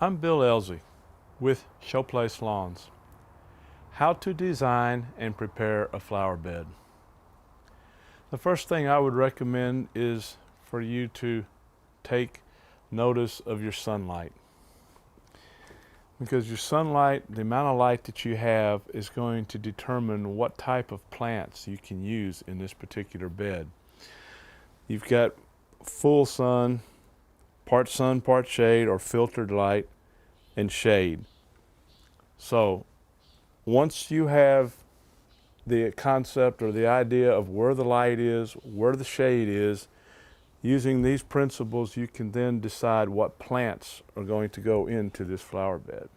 I'm Bill Elzey with Showplace Lawns. How to design and prepare a flower bed. The first thing I would recommend is for you to take notice of your sunlight. Because your sunlight, the amount of light that you have, is going to determine what type of plants you can use in this particular bed. You've got full sun, part shade, or filtered light and shade. So once you have the concept or the idea of where the light is, where the shade is, using these principles you can then decide what plants are going to go into this flower bed.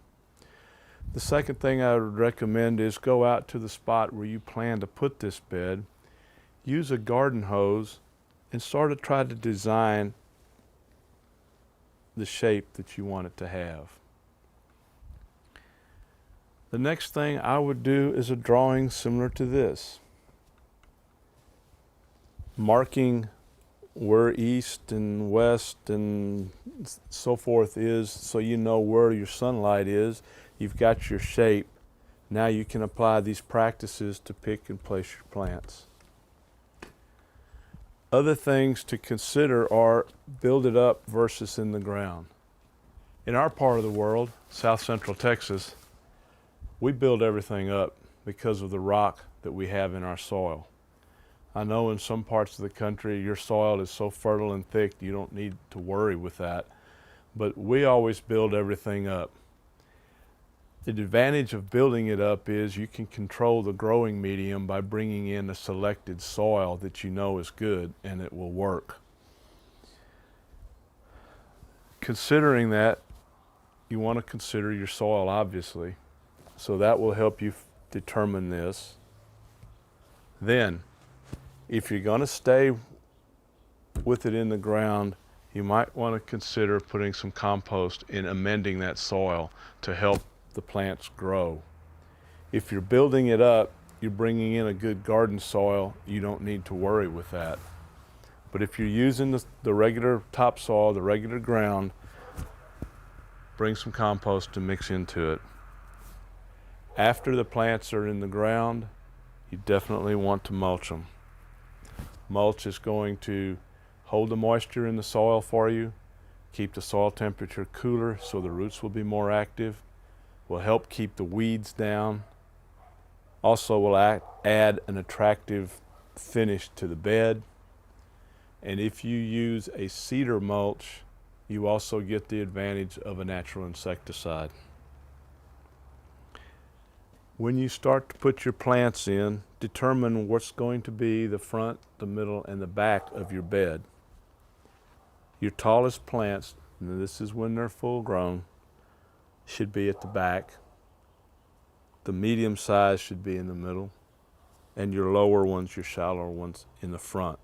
The second thing I would recommend is go out to the spot where you plan to put this bed, use a garden hose, and sort of try to design the shape that you want it to have. The next thing I would do is a drawing similar to this, marking where east and west and so forth is, so you know where your sunlight is. You've got your shape. Now you can apply these practices to pick and place your plants. Other things to consider are build it up versus in the ground. In our part of the world, South Central Texas, we build everything up because of the rock that we have in our soil. I know in some parts of the country your soil is so fertile and thick you don't need to worry with that, but we always build everything up. The advantage of building it up is you can control the growing medium by bringing in a selected soil that you know is good and it will work. Considering that, you want to consider your soil, obviously. So that will help you determine this. Then, if you're going to stay with it in the ground, you might want to consider putting some compost in, amending that soil to help the plants grow. If you're building it up, you're bringing in a good garden soil, you don't need to worry with that. But if you're using the regular topsoil, the regular ground, bring some compost to mix into it. After the plants are in the ground, you definitely want to mulch them. Mulch is going to hold the moisture in the soil for you, keep the soil temperature cooler so the roots will be more active, will help keep the weeds down, also will add an attractive finish to the bed. And if you use a cedar mulch, you also get the advantage of a natural insecticide. When you start to put your plants in, determine what's going to be the front, the middle, and the back of your bed. Your tallest plants, and this is when they're full grown, should be at the back. The medium size should be in the middle, and your lower ones, your shallower ones, in the front.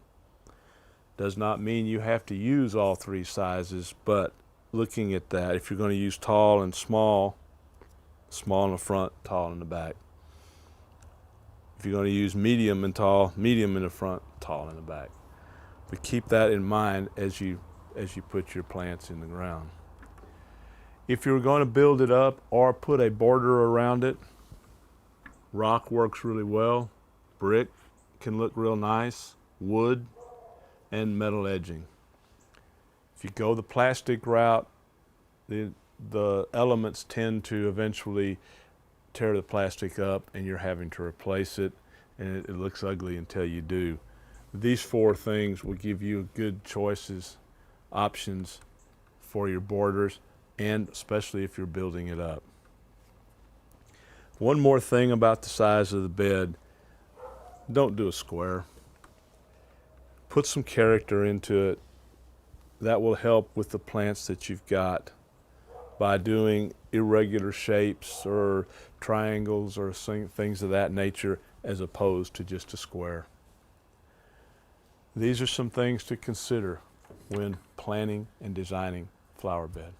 Does not mean you have to use all three sizes, but looking at that, if you're going to use tall and small, small in the front, tall in the back. If you're going to use medium and tall, medium in the front, tall in the back. But keep that in mind as you put your plants in the ground. If you're going to build it up or put a border around it, rock works really well, brick can look real nice, wood, and metal edging. If you go the plastic route, the elements tend to eventually tear the plastic up and you're having to replace it, and it looks ugly until you do. These four things will give you good choices, options for your borders, and especially if you're building it up. One more thing about the size of the bed, don't do a square. Put some character into it. That will help with the plants that you've got by doing irregular shapes or triangles or things of that nature as opposed to just a square. These are some things to consider when planning and designing flower bed.